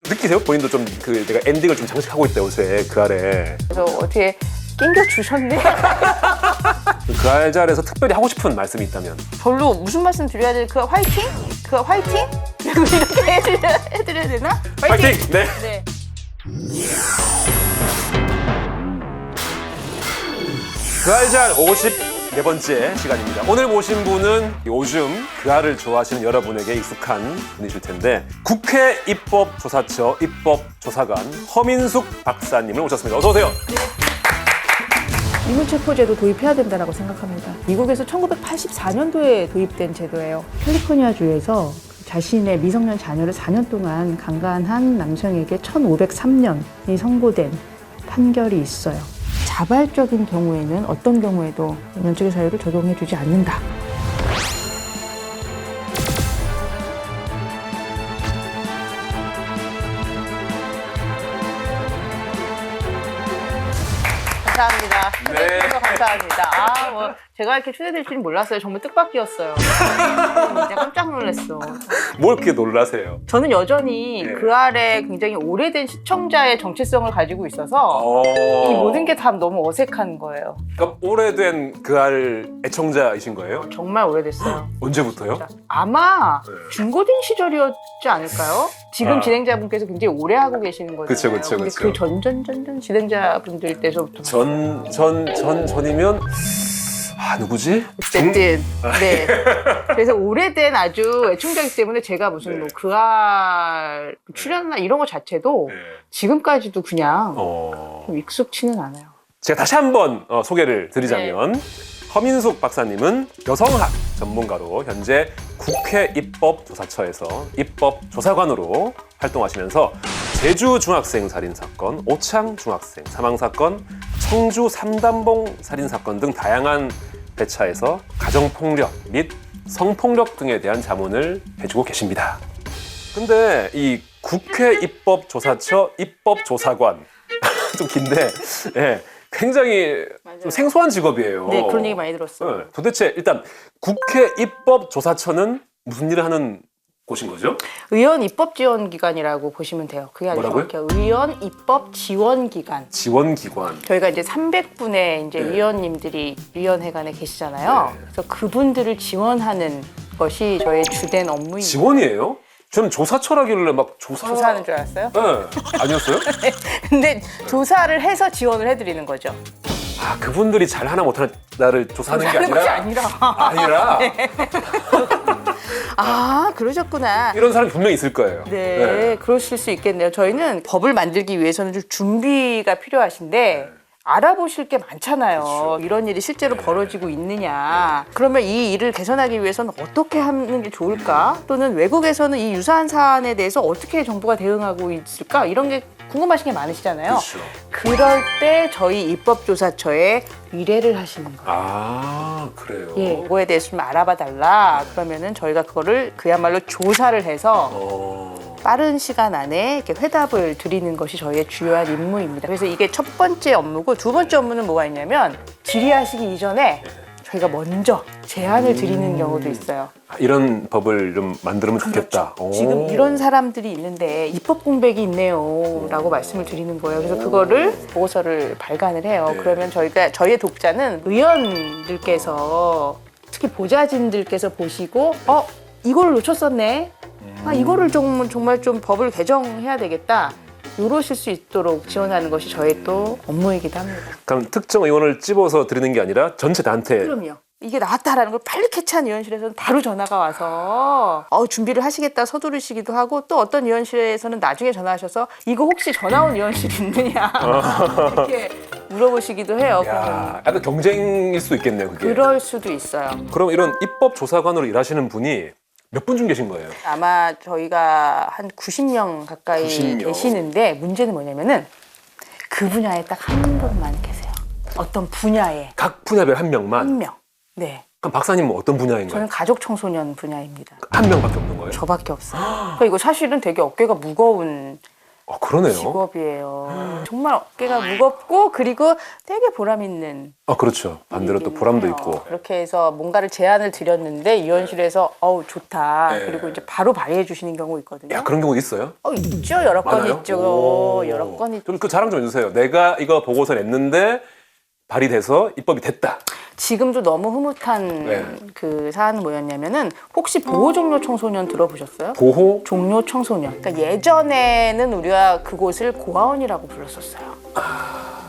느끼세요? 본인도 좀 그 내가 엔딩을 좀 장식하고 있다 요새 그 알에. 그래서 어떻게 낑겨 주셨네. 그 알 자리에서 특별히 하고 싶은 말씀이 있다면. 별로 무슨 말씀 드려야 돼? 그 화이팅? 그 화이팅? 이렇게 해드려야 되나? 파이팅! 네. 네. 그 알잘 54번째 시간입니다. 오늘 모신 분은 요즘 그 알을 좋아하시는 여러분에게 익숙한 분이실 텐데 국회 입법조사처 입법조사관 허민숙 박사님을 모셨습니다. 어서 오세요. 이물체포제도 도입해야 된다고 생각합니다. 미국에서 1984년도에 도입된 제도예요. 캘리포니아주에서 자신의 미성년 자녀를 4년 동안 강간한 남성에게 1503년이 선고된 판결이 있어요. 자발적인 경우에는 어떤 경우에도 면책의 사유를 적용해주지 않는다. 감사합니다. 네. 초대해주셔서 감사합니다. 뭐 제가 이렇게 초대될 줄은 몰랐어요. 정말 뜻밖이었어요. 진짜 깜짝 놀랐어. 뭘 그렇게 놀라세요? 저는 여전히 네. 그 아래 굉장히 오래된 시청자의 정체성을 가지고 있어서 이 모든 게 다 너무 어색한 거예요. 그럼 오래된 그 알 애청자이신 거예요? 정말 오래됐어요. 언제부터요? 아마 네. 중고딩 시절이었지 않을까요? 지금 아. 진행자분께서 굉장히 오래 하고 계시는 거잖아요. 그쵸. 근데 그 전전 진행자분들 때서부터 전이면 누구지? 어쨌든 네. 그래서 오래된 아주 애청자이기 때문에 제가 무슨 네. 뭐 그알 출연이나 이런 거 자체도 네. 지금까지도 그냥 어... 좀 익숙치는 않아요. 제가 다시 한번 소개를 드리자면 허민숙 박사님은 여성학 전문가로 현재 국회 입법조사처에서 입법조사관으로 활동하시면서 제주 중학생 살인사건, 오창 중학생 사망사건, 청주 삼단봉 살인사건 등 다양한 배차에서 가정폭력 및 성폭력 등에 대한 자문을 해주고 계십니다. 근데 이 국회 입법조사처 입법조사관 좀 긴데 예, 굉장히 좀 생소한 직업이에요. 네, 그런 얘기 많이 들었어요. 네, 도대체 일단 국회 입법조사처는 무슨 일을 하는 곳인 거죠? 의원 입법 지원 기관이라고 보시면 돼요. 그게 아주 뭐라고요? 정확해요. 의원 입법 지원 기관. 지원기관. 저희가 이제 300분의 이제 네. 위원님들이 위원회관에 계시잖아요. 네. 그래서 그분들을 지원하는 것이 저의 주된 업무입니다. 지원이에요? 저는 조사처라길래 막 조사하는 줄 알았어요? 네. 아니었어요? 근데 조사를 해서 지원을 해드리는 거죠. 아, 그분들이 잘하나 못하나를 조사하는 게 하는 것이 아니라 아니라. 아니라 아, 그러셨구나. 이런 사람이 분명히 있을 거예요. 네, 그러실 수 있겠네요. 저희는 법을 만들기 위해서는 좀 준비가 필요하신데 알아보실 게 많잖아요. 그렇죠. 이런 일이 실제로 벌어지고 있느냐. 그러면 이 일을 개선하기 위해서는 어떻게 하는 게 좋을까? 또는 외국에서는 이 유사한 사안에 대해서 어떻게 정부가 대응하고 있을까? 이런 게 궁금하신 게 많으시잖아요. 그렇죠. 그럴 때 저희 입법조사처에 의뢰를 하시는 거예요. 아, 그래요? 예, 이거에 대해서 좀 알아봐 달라. 그러면은 저희가 그거를 그야말로 조사를 해서 빠른 시간 안에 이렇게 회답을 드리는 것이 저희의 주요한 임무입니다. 그래서 이게 첫 번째 업무고 두 번째 업무는 뭐가 있냐면 질의하시기 이전에 저희가 먼저 제안을 드리는 경우도 있어요. 이런 법을 좀 만들면 좋겠다. 오. 지금 이런 사람들이 있는데 입법 공백이 있네요 라고 말씀을 드리는 거예요. 그래서 그거를 보고서를 발간을 해요. 네. 그러면 저희의 독자는 의원들께서 특히 보좌진들께서 보시고 이거를 놓쳤었네. 이거를 정말 좀 법을 개정해야 되겠다. 이러실 수 있도록 지원하는 것이 저의 또 업무이기도 합니다. 그럼 특정 의원을 집어서 드리는 게 아니라 전체 단체. 그럼요. 이게 나왔다라는 걸 빨리 캐치한 의원실에서는 바로 전화가 와서 준비를 하시겠다 서두르시기도 하고 또 어떤 의원실에서는 나중에 전화하셔서 이거 혹시 전화 온 의원실 있느냐 이렇게 물어보시기도 해요. 야, 약간 경쟁일 수도 있겠네요, 그게. 그럴 수도 있어요. 그럼 이런 입법조사관으로 일하시는 분이 몇 분 중 계신 거예요? 아마 저희가 한 90명 가까이 90명. 계시는데 문제는 뭐냐면은 그 분야에 딱 한 분만 계세요. 어떤 분야에 각 분야별 한 명만? 한 명. 네. 그럼 박사님은 어떤 분야인가요? 저는 가족 청소년 분야입니다. 한 명밖에 없는 거예요? 저밖에 없어요. 그러니까 이거 사실은 되게 어깨가 무거운 그러네요. 직업이에요. 정말 어깨가 무겁고 그리고 되게 보람 있는. 그렇죠. 반대로 또 보람도 일이긴 해요. 있고. 그렇게 해서 뭔가를 제안을 드렸는데 유연실에서 어우 좋다. 네. 그리고 이제 바로 발휘해 주시는 경우 있거든요. 야, 그런 경우 있어요? 있죠. 여러 건 많아요? 있죠. 오. 여러 건 있죠. 좀 그 자랑 좀 해주세요. 내가 이거 보고서 냈는데 발의돼서 입법이 됐다. 지금도 너무 흐뭇한 네. 그 사안은 뭐였냐면은 혹시 보호 종료 청소년 들어보셨어요? 보호? 종료 청소년. 그러니까 예전에는 우리가 그곳을 고아원이라고 불렀었어요.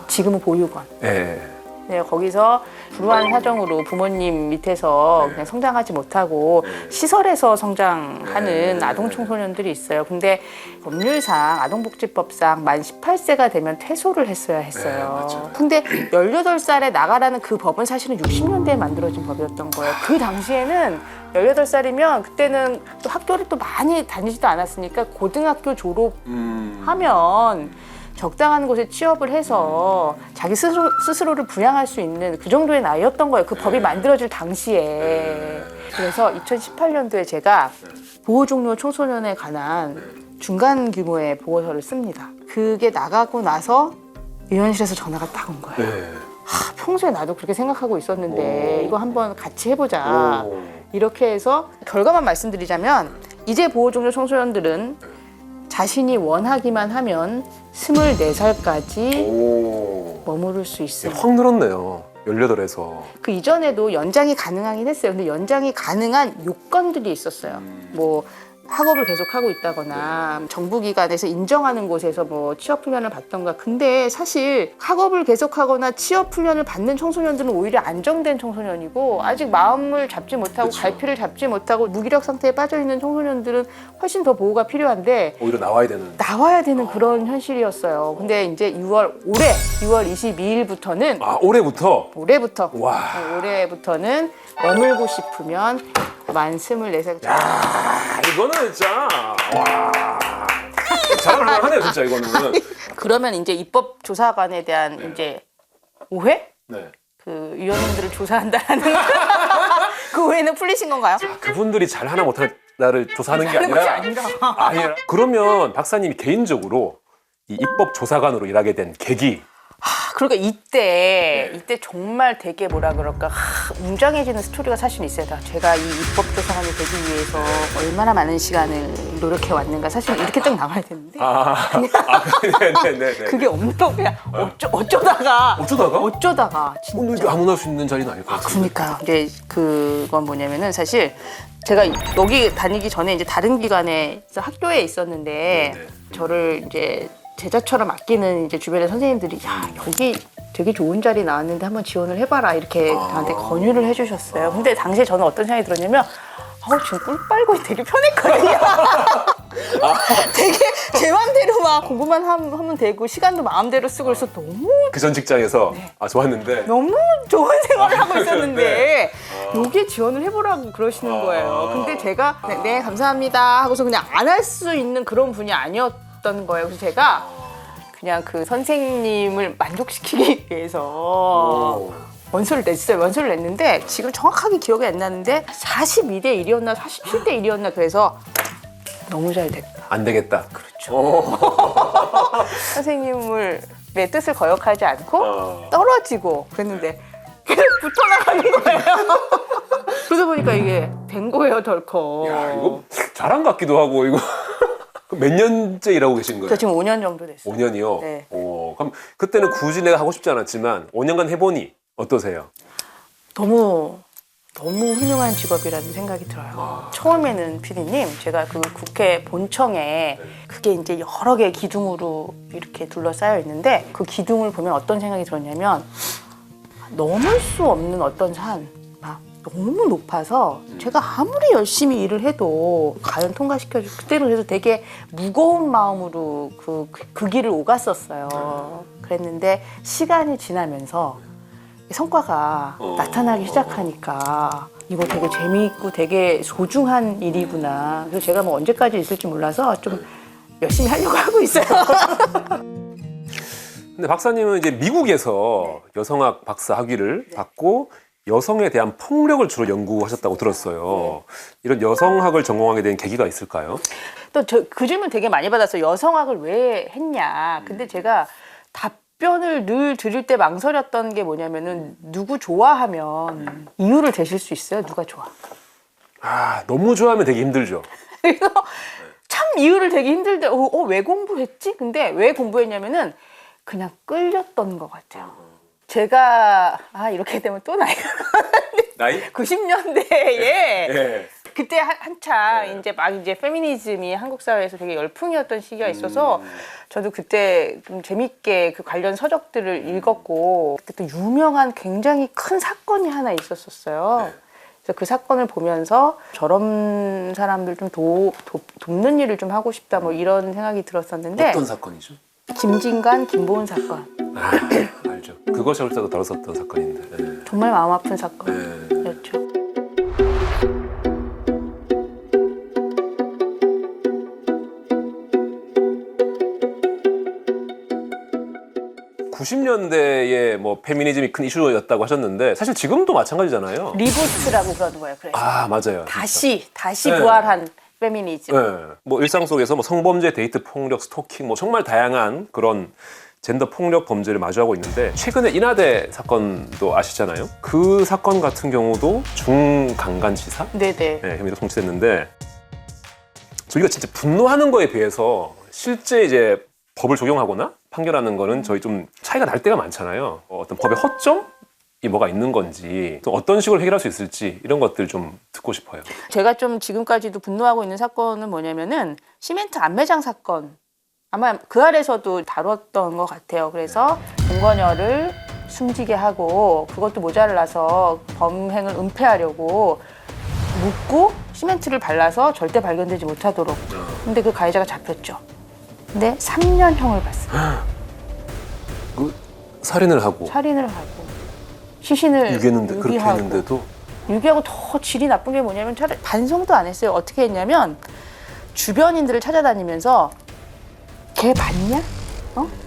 지금은 보육원. 네. 네, 거기서 불우한 사정으로 부모님 밑에서 그냥 성장하지 못하고 시설에서 성장하는 아동 청소년들이 있어요. 근데 법률상 아동복지법상 만 18세가 되면 퇴소를 했어야 했어요. 근데 18살에 나가라는 그 법은 사실은 60년대에 만들어진 법이었던 거예요. 그 당시에는 18살이면 그때는 또 학교를 또 많이 다니지도 않았으니까 고등학교 졸업하면 적당한 곳에 취업을 해서 자기 스스로를 부양할 수 있는 그 정도의 나이였던 거예요. 그 법이 만들어질 당시에. 그래서 2018년도에 제가 보호 종료 청소년에 관한 중간 규모의 보고서를 씁니다. 그게 나가고 나서 유연실에서 전화가 딱 온 거예요. 네. 평소에 나도 그렇게 생각하고 있었는데 이거 한번 같이 해보자. 오. 이렇게 해서 결과만 말씀드리자면 이제 보호 종료 청소년들은 자신이 원하기만 하면 24살까지 오. 머무를 수 있습니다. 확 늘었네요. 18에서. 그 이전에도 연장이 가능하긴 했어요. 근데 연장이 가능한 요건들이 있었어요. 뭐 학업을 계속하고 있다거나 정부기관에서 인정하는 곳에서 뭐 취업훈련을 받던가. 근데 사실 학업을 계속하거나 취업훈련을 받는 청소년들은 오히려 안정된 청소년이고 아직 마음을 잡지 못하고 그쵸. 갈피를 잡지 못하고 무기력 상태에 빠져있는 청소년들은 훨씬 더 보호가 필요한데 오히려 나와야 되는. 나와야 되는 그런 현실이었어요. 근데 이제 올해 6월 22일부터는 올해부터? 와. 올해부터는 머물고 싶으면 만 24살. 이거는 진짜. 와. 자랑할 하네요, 진짜 이거는. 그러면 이제 입법조사관에 대한 이제 오해? 네. 그 위원님들을 조사한다는 그 오해는 풀리신 건가요? 그분들이 잘하나 못하나를 조사하는 게 하는 것이 아니라. 아니라. 아니라. 그러면 박사님이 개인적으로 이 입법조사관으로 일하게 된 계기. 그러니까 이때 정말 되게 뭐라 그럴까 웅장해지는 스토리가 사실 있어요. 제가 이 입법조사관이 되기 위해서 얼마나 많은 시간을 노력해 왔는가. 사실 이렇게 딱 나와야 되는데 네네네. 그게 없는 거야. 어쩌다가 진짜. 오늘 이게 아무나 할 수 있는 자리는 아닐 것 같아요. 그러니까요. 이제 그건 뭐냐면은 사실 제가 여기 다니기 전에 이제 다른 기관에서 학교에 있었는데 네네. 저를 이제 제자처럼 아끼는 이제 주변의 선생님들이 야 여기 되게 좋은 자리 나왔는데 한번 지원을 해봐라 이렇게 저한테 권유를 해주셨어요. 근데 당시에 저는 어떤 생각이 들었냐면 지금 꿀 빨고 되게 편했거든요. 되게 제 맘대로 막 공부만 하면 되고 시간도 마음대로 쓰고 그래서 그 전 직장에서 좋았는데. 너무 좋은 생활을 하고 있었는데 네. 여기에 지원을 해보라고 그러시는 거예요. 근데 제가 네 감사합니다 하고서 그냥 안 할 수 있는 그런 분이 아니었던 거예요. 그래서 제가 그냥 그 선생님을 만족시키기 위해서 원서를 냈어요. 원서를 냈는데 지금 정확하게 기억이 안 나는데 42대 1이었나 47대 1이었나 그래서 너무 잘 됐다. 안 되겠다. 그렇죠. 선생님을 내 뜻을 거역하지 않고 떨어지고 그랬는데 그냥 붙어나가는 거예요. 그러다 보니까 이게 된 거예요, 덜컥. 야, 이거 자랑 같기도 하고 이거 몇 년째 일하고 계신 거예요? 저 지금 5년 정도 됐어요. 5년이요? 네. 그럼 그때는 굳이 내가 하고 싶지 않았지만 5년간 해보니 어떠세요? 너무 훌륭한 직업이라는 생각이 들어요. 처음에는 피디님, 제가 그 국회 본청에 그게 이제 여러 개의 기둥으로 이렇게 둘러싸여 있는데 그 기둥을 보면 어떤 생각이 들었냐면 넘을 수 없는 어떤 산, 막 너무 높아서 제가 아무리 열심히 일을 해도 과연 통과시켜줄 그때는 그래서 되게 무거운 마음으로 그 길을 오갔었어요. 그랬는데 시간이 지나면서 성과가 나타나기 시작하니까 이거 되게 재미있고 되게 소중한 일이구나. 그래서 제가 뭐 언제까지 있을지 몰라서 좀 열심히 하려고 하고 있어요. 근데 박사님은 이제 미국에서 여성학 박사 학위를 받고 여성에 대한 폭력을 주로 연구하셨다고 들었어요. 이런 여성학을 전공하게 된 계기가 있을까요? 또 그 질문 되게 많이 받았어요. 여성학을 왜 했냐. 근데 제가 답변을 늘 드릴 때 망설였던 게 뭐냐면은 누구 좋아하면 이유를 대실 수 있어요. 누가 좋아. 아, 너무 좋아하면 되게 힘들죠. 그래서 참 이유를 되게 힘들대. 왜 공부했지? 근데 왜 공부했냐면은 그냥 끌렸던 것 같아요. 제가 이렇게 되면 또 나이가 나이? 90년대에 예. 그때 한창 이제 막 이제 페미니즘이 한국 사회에서 되게 열풍이었던 시기가 있어서 저도 그때 좀 재밌게 그 관련 서적들을 읽었고 그때 또 유명한 굉장히 큰 사건이 하나 있었어요. 그래서 그 사건을 보면서 저런 사람들 좀 돕는 일을 좀 하고 싶다 뭐 이런 생각이 들었었는데 어떤 사건이죠? 김진관, 김보은 사건. 아, 알죠. 그것이 얼마나 다뤘었던 사건인데. 예. 정말 마음 아픈 사건이었죠. 90년대에 뭐 페미니즘이 큰 이슈였다고 하셨는데 사실 지금도 마찬가지잖아요. 리부트라고 그러는 거예요. 그래서 아, 맞아요. 다시 네. 부활한 페미니즘. 네. 뭐 일상 속에서 뭐 성범죄, 데이트 폭력, 스토킹 뭐 정말 다양한 그런 젠더 폭력 범죄를 마주하고 있는데 최근에 인하대 사건도 아시잖아요. 그 사건 같은 경우도 중강간치사 네네. 혐의로 송치됐는데 저희가 진짜 분노하는 거에 비해서 실제 이제 법을 적용하거나 판결하는 거는 저희 좀 차이가 날 때가 많잖아요. 어떤 법의 허점이 뭐가 있는 건지 또 어떤 식으로 해결할 수 있을지 이런 것들 좀 듣고 싶어요. 제가 좀 지금까지도 분노하고 있는 사건은 뭐냐면은 시멘트 안매장 사건. 아마 그 아래서도 다뤘던 것 같아요. 그래서 동거녀를 숨지게 하고 그것도 모자라서 범행을 은폐하려고 묶고 시멘트를 발라서 절대 발견되지 못하도록. 근데 그 가해자가 잡혔죠. 근데 3년형을 받습니다. 그 살인을 하고 살인을 하고 시신을 유기했는데 그렇게 유기하고. 했는데도 유기하고 더 질이 나쁜 게 뭐냐면 차라리 반성도 안 했어요. 어떻게 했냐면 주변인들을 찾아다니면서 걔 봤냐?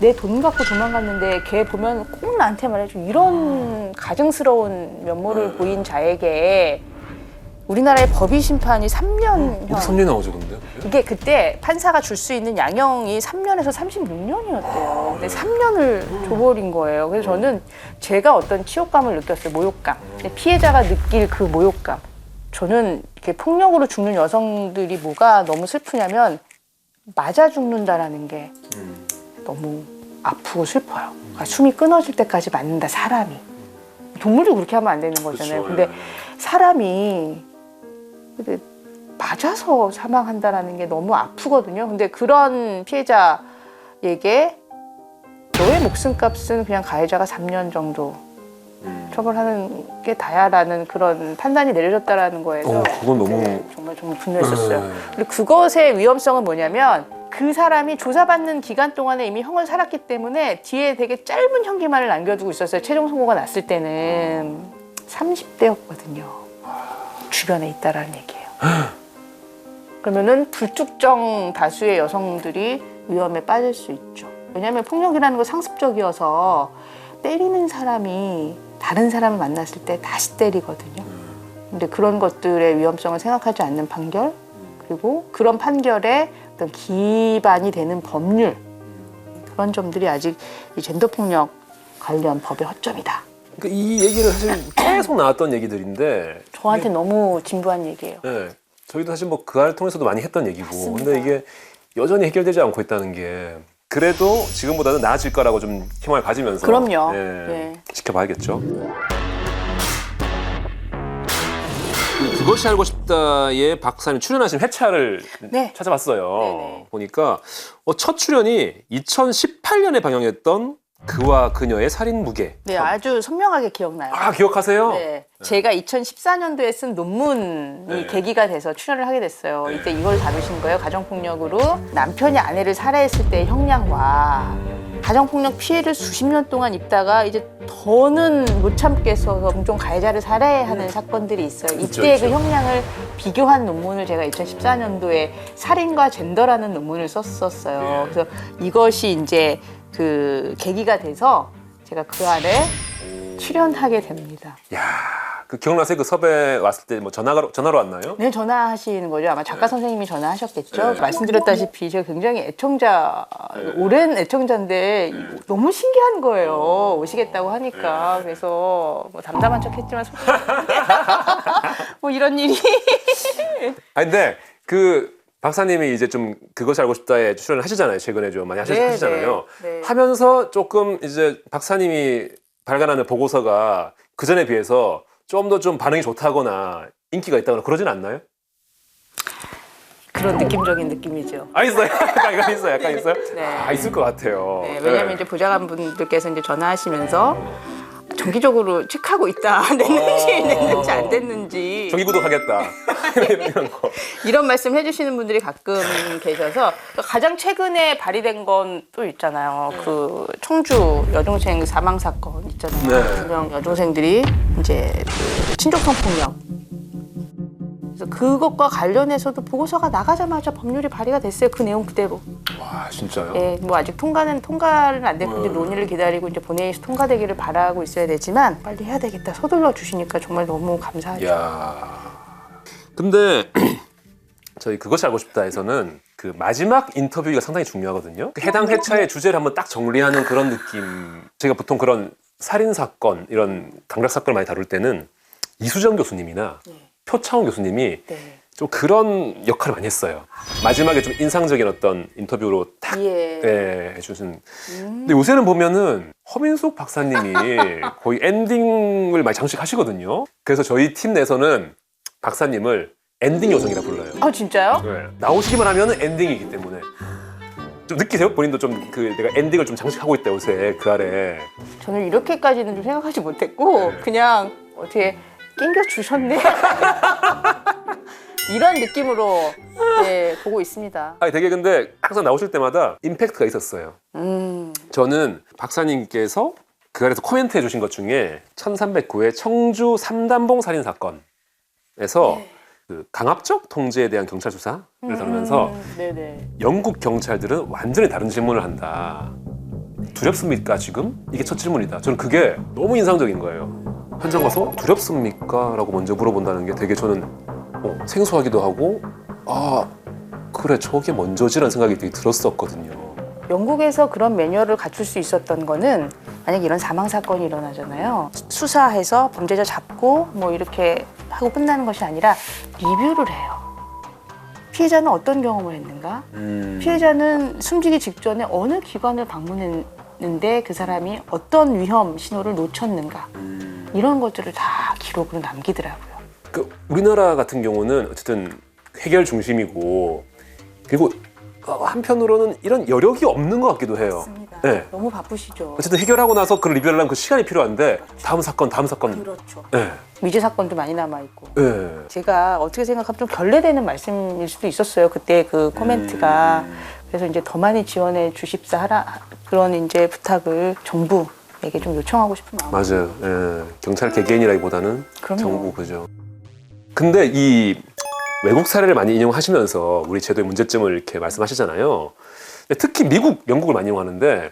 내 돈 갖고 도망갔는데 걔 보면 꼭 나한테 말해줘. 이런 가증스러운 면모를 보인 자에게 우리나라의 법의 심판이 3년형. 3년 나오죠, 근데? 이게 그때 판사가 줄 수 있는 양형이 3년에서 36년이었대요. 근데 3년을 줘버린 거예요. 그래서 저는 제가 어떤 치욕감을 느꼈어요. 모욕감. 근데 피해자가 느낄 그 모욕감. 저는 이렇게 폭력으로 죽는 여성들이 뭐가 너무 슬프냐면 맞아 죽는다라는 게 너무 아프고 슬퍼요. 그러니까 숨이 끊어질 때까지 맞는다, 사람이. 동물도 그렇게 하면 안 되는 거잖아요. 그렇죠, 근데 예. 사람이 근데 맞아서 사망한다라는 게 너무 아프거든요. 근데 그런 피해자에게 너의 목숨값은 그냥 가해자가 3년 정도 처벌하는 게 다야라는 그런 판단이 내려졌다라는 거에서 그건 너무 네, 정말 분노했었어요. 근데 그것의 위험성은 뭐냐면 그 사람이 조사받는 기간 동안에 이미 형을 살았기 때문에 뒤에 되게 짧은 형기만을 남겨두고 있었어요. 최종 선고가 났을 때는 30대였거든요. 주변에 있다라는 얘기예요. 그러면은 불특정 다수의 여성들이 위험에 빠질 수 있죠. 왜냐하면 폭력이라는 건 상습적이어서 때리는 사람이 다른 사람을 만났을 때 다시 때리거든요. 근데 그런 것들의 위험성을 생각하지 않는 판결, 그리고 그런 판결에 어떤 기반이 되는 법률, 그런 점들이 아직 이 젠더 폭력 관련 법의 허점이다. 그러니까 이 얘기를 사실 계속 나왔던 얘기들인데 저한테 너무 진부한 얘기예요. 네, 저희도 사실 뭐 그 알을 통해서도 많이 했던 얘기고 맞습니다. 근데 이게 여전히 해결되지 않고 있다는 게 그래도 지금보다는 나아질 거라고 좀 희망을 가지면서 그럼요. 예, 네. 지켜봐야겠죠. 그것이 알고 싶다에 박사님 출연하신 회차를 네. 찾아봤어요. 네네. 보니까 첫 출연이 2018년에 방영했던 그와 그녀의 살인 무게. 네, 아주 선명하게 기억나요. 아, 기억하세요? 네. 제가 2014년도에 쓴 논문이 네. 계기가 돼서 출연을 하게 됐어요. 이때 이걸 다루신 거예요. 가정폭력으로 남편이 아내를 살해했을 때의 형량과 가정폭력 피해를 수십 년 동안 입다가 이제 더는 못 참겠어서 좀 가해자를 살해하는 사건들이 있어요. 이때 있죠. 그 형량을 비교한 논문을 제가 2014년도에 살인과 젠더라는 논문을 썼었어요. 그래서 이것이 이제 그 계기가 돼서 제가 그 안에 출연하게 됩니다. 야, 그 기억나세요? 그 섭외 왔을 때 뭐 전화로 왔나요? 네, 전화하시는 거죠. 아마 작가 선생님이 전화하셨겠죠. 말씀드렸다시피 제가 굉장히 오랜 애청자인데 너무 신기한 거예요. 오시겠다고 하니까. 그래서 뭐 담담한 척 했지만 뭐 이런 일이. 아니 근데 그 박사님이 이제 좀 그것이 알고 싶다에 출연을 하시잖아요. 최근에 좀 많이 하시잖아요. 네. 하면서 조금 이제 박사님이 발간하는 보고서가 그 전에 비해서 좀 더 좀 반응이 좋다거나 인기가 있다거나 그러진 않나요? 그런 느낌적인 느낌이죠. 있어요. 약간 있어요. 약간 있어요. 네. 있을 것 같아요. 네, 왜냐면 이제 보좌관 분들께서 이제 전화하시면서 정기적으로 체크하고 있다. 됐는지 안 됐는지. 정기 구독하겠다. 이런 거. 이런 말씀 해주시는 분들이 가끔 계셔서 가장 최근에 발의된 건 또 있잖아요. 그 청주 여중생 사망 사건 있잖아요. 네. 분명 여중생들이 이제 그 친족 성폭력. 그래서 그것과 관련해서도 보고서가 나가자마자 법률이 발의가 됐어요. 그 내용 그대로. 와 진짜요? 예, 뭐 아직 통과는 안 됐고 이제 논의를 기다리고 이제 본회의에서 통과되기를 바라고 있어야 되지만 빨리 해야 되겠다. 서둘러 주시니까 정말 너무 감사하죠. 야. 근데 저희 그것이 알고 싶다에서는 그 마지막 인터뷰가 상당히 중요하거든요. 그 해당 회차의 주제를 한번 딱 정리하는 그런 느낌. 제가 보통 그런 살인 사건 이런 강력 사건을 많이 다룰 때는 이수정 교수님이나 표창원 교수님이 네. 좀 그런 역할을 많이 했어요. 마지막에 좀 인상적인 어떤 인터뷰로 딱 해주신. 근데 요새는 보면은 허민숙 박사님이 거의 엔딩을 많이 장식하시거든요. 그래서 저희 팀 내에서는 박사님을 엔딩 요정이라 불러요. 아 진짜요? 네. 나오시기만 하면 엔딩이기 때문에. 좀 느끼세요? 본인도 좀 그 내가 엔딩을 좀 장식하고 있다 요새 그 아래. 저는 이렇게까지는 좀 생각하지 못했고 그냥 어떻게 낑겨 주셨네. 이런 느낌으로 보고 있습니다. 아니 되게 근데 항상 나오실 때마다 임팩트가 있었어요. 저는 박사님께서 그 아래서 코멘트 해주신 것 중에 1309의 청주 삼단봉 살인 사건에서 그 강압적 통제에 대한 경찰 수사를 다루면서 영국 경찰들은 완전히 다른 질문을 한다. 두렵습니까 지금? 이게 첫 질문이다. 저는 그게 너무 인상적인 거예요. 현장 가서 두렵습니까? 라고 먼저 물어본다는 게 되게 저는 생소하기도 하고 그래 저게 먼저지라는 생각이 되게 들었었거든요. 영국에서 그런 매뉴얼을 갖출 수 있었던 거는 만약에 이런 사망 사건이 일어나잖아요. 수사해서 범죄자 잡고 뭐 이렇게 하고 끝나는 것이 아니라 리뷰를 해요. 피해자는 어떤 경험을 했는가? 피해자는 숨지기 직전에 어느 기관을 방문했는데 그 사람이 어떤 위험 신호를 놓쳤는가? 이런 것들을 다 기록으로 남기더라고요. 그 우리나라 같은 경우는 어쨌든 해결 중심이고 그리고 한편으로는 이런 여력이 없는 것 같기도 해요. 맞습니다. 네. 너무 바쁘시죠. 어쨌든 해결하고 나서 그걸 리뷰하려면 그 시간이 필요한데 다음 사건. 그렇죠. 네. 미제 사건도 많이 남아 있고. 네. 제가 어떻게 생각하면 좀 결례되는 말씀일 수도 있었어요. 그때 그 코멘트가. 그래서 이제 더 많이 지원해 주십사 하라 그런 이제 부탁을 정부에게 좀 요청하고 싶은 마음. 맞아요. 예. 경찰 개개인이라기보다는 그럼요. 정부 그죠. 근데 이 외국 사례를 많이 인용하시면서 우리 제도의 문제점을 이렇게 말씀하시잖아요. 근데 특히 미국, 영국을 많이 인용하는데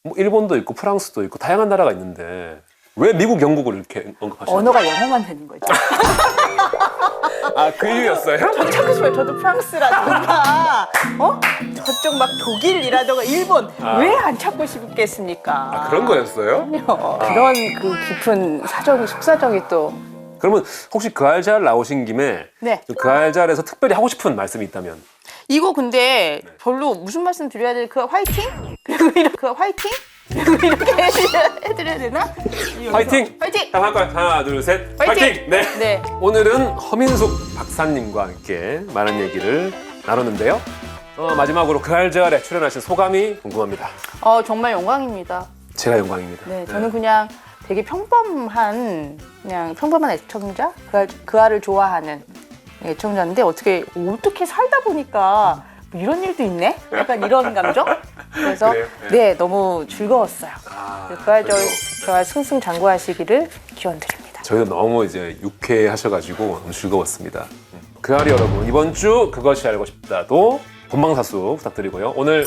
뭐 일본도 있고 프랑스도 있고 다양한 나라가 있는데 왜 미국, 영국을 이렇게 언급하시나요? 언어가 영어만 되는 거죠. 그 이유였어요? 찾고 싶어요. 저도 프랑스라든가, 저쪽 막 독일이라든가 일본 왜 안 찾고 싶겠습니까? 그런 거였어요? 그럼요. 그런 그 깊은 사정이 속사정이 또. 그러면 혹시 그 알잘 나오신 김에 네. 그 알잘에서 특별히 하고 싶은 말씀이 있다면? 이거 근데 별로 무슨 말씀 드려야 돼? 그 화이팅? 그리고 이렇게 화이팅? 그리고 이렇게 해드려야 되나? 화이팅! 화이팅! 자, 할까요? 하나, 둘, 셋. 화이팅! 네. 네. 오늘은 허민숙 박사님과 함께 많은 얘기를 나눴는데요. 마지막으로 그 알잘에 출연하신 소감이 궁금합니다. 정말 영광입니다. 제가 영광입니다. 네, 저는 그냥 되게 평범한 애청자? 그 알을 좋아하는 애청자인데 어떻게 살다 보니까 뭐 이런 일도 있네? 약간 이런 감정? 그래서 그래요? 네, 너무 즐거웠어요. 그 알 그래요? 저와 승승장구하시기를 기원드립니다. 저희도 너무 이제 유쾌하셔가지고 너무 즐거웠습니다. 그 알이 여러분 이번 주 그것이 알고 싶다도 본방사수 부탁드리고요. 오늘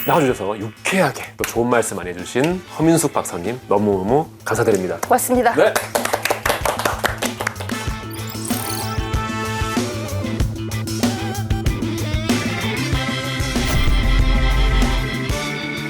나와주셔서 유쾌하게 또 좋은 말씀 많이 해주신 허민숙 박사님 너무너무 감사드립니다. 고맙습니다. 네.